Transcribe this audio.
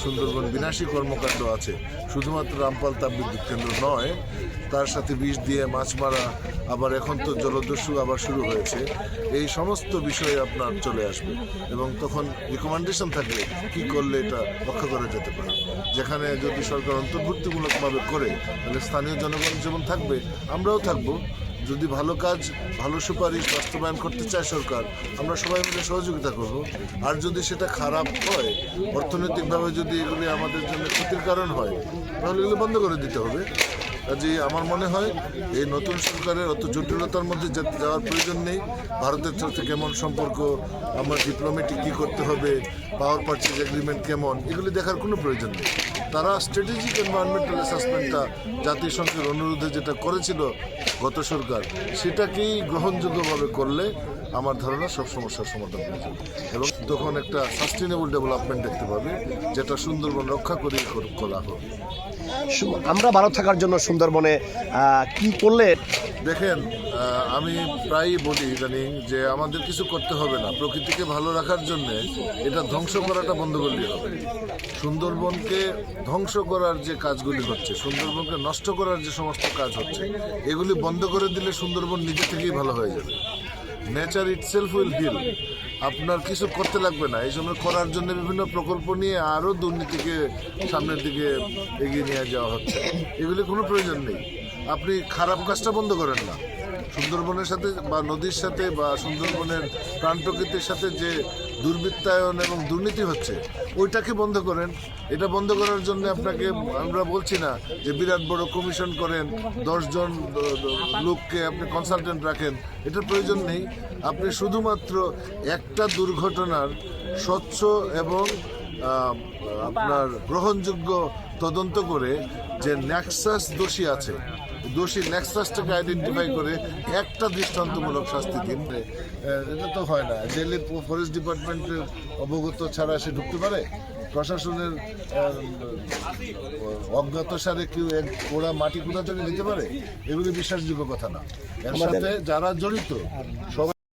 সুন্দরবন বিনাশী কর্মকাণ্ড আছে। শুধুমাত্র রামপাল তাপবিদ্যুৎ কেন্দ্র নয়, তার সাথে বিষ দিয়ে মাছ মারা, আবার এখন তো জলদস্যু আবার শুরু হয়েছে। এই সমস্ত বিষয়ে আপনার চলে আসবে এবং তখন রিকমেন্ডেশন থাকবে কি করলে এটা রক্ষা করা যেতে পারে। যেখানে যদি সরকার অন্তর্ভুক্তিমূলকভাবে করে তাহলে স্থানীয় জনগণ যেমন থাকবে, আমরাও থাকবো। যদি ভালো কাজ, ভালো সুপারিশ বাস্তবায়ন করতে চায় সরকার, আমরা সবাই মিলে সহযোগিতা করব। আর যদি সেটা খারাপ হয়, অর্থনৈতিকভাবে যদি এগুলি আমাদের জন্য ক্ষতির কারণ হয়, তাহলে এগুলো বন্ধ করে দিতে হবে। কাজে আমার মনে হয় এই নতুন সরকারের অত জটিলতার মধ্যে যাওয়ার প্রয়োজন নেই। ভারতের সাথে কেমন সম্পর্ক, আমার ডিপ্লোমেটিক কী করতে হবে, পাওয়ার পারচেজ এগ্রিমেন্ট কেমন, এগুলি দেখার কোনো প্রয়োজন নেই। তারা স্ট্র্যাটেজিক এনভায়রনমেন্টাল অ্যাসেসমেন্টটা জাতিসংঘের অনুরোধে যেটা করেছিল গত সরকার, সেটাকেই গ্রহণযোগ্যভাবে করলে আমার ধারণা সব সমস্যার সমাধান হয়ে যাবে এবং তখন একটা সাস্টেনেবল ডেভেলপমেন্ট দেখতে পাবে, যেটা সুন্দরবন রক্ষা করে করা হবে। আমরা ভালো থাকার জন্য সুন্দরবনে কি করলে? দেখেন, আমি প্রায়ই বলি ইদানিং যে আমাদের কিছু করতে হবে না, প্রকৃতিকে ভালো রাখার জন্য এটা ধ্বংস করাটা বন্ধ করলেই হবে। সুন্দরবনকে ধ্বংস করার যে কাজগুলি হচ্ছে, সুন্দরবনকে নষ্ট করার যে সমস্ত কাজ হচ্ছে, এগুলি বন্ধ করে দিলে সুন্দরবন নিজে থেকেই ভালো হয়ে যাবে। Nature itself will heal. আপনার কিছু করতে লাগবে না। এই সময় করার জন্য বিভিন্ন প্রকল্প নিয়ে আরও দুর্নীতিকে সামনের দিকে এগিয়ে নিয়ে যাওয়া হচ্ছে। এগুলি কোনো প্রয়োজন নেই। আপনি খারাপ কাজটা বন্ধ করেন না। সুন্দরবনের সাথে বা নদীর সাথে বা সুন্দরবনের প্রাণ প্রকৃতির সাথে যে দুর্বৃত্তায়ন এবং দুর্নীতি হচ্ছে, ওইটাকে বন্ধ করেন। এটা বন্ধ করার জন্য আপনাকে আমরা বলছি না যে বিরাট বড় কমিশন করেন, 10 জন লোককে আপনি কনসালটেন্ট রাখেন, এটার প্রয়োজন নেই। আপনি শুধুমাত্র একটা দুর্ঘটনার স্বচ্ছ এবং আপনার গ্রহণযোগ্য তদন্ত করে যে নেক্সাস দোষী আছে, দোষী নেক্সাসটাকে আইডেন্টিফাই করে একটা দৃষ্টান্তমূলক শাস্তি দিন। এটা তো হয় না। জেলে ফরেস্ট ডিপার্টমেন্টের অবগত ছাড়া সে ঢুকতে পারে? প্রশাসনের অজ্ঞাতসারে কেউ ওরা মাটি কোথা থেকে নিতে পারে? এগুলি বিশ্বাসযোগ্য কথা না। এর সাথে যারা জড়িত সবাই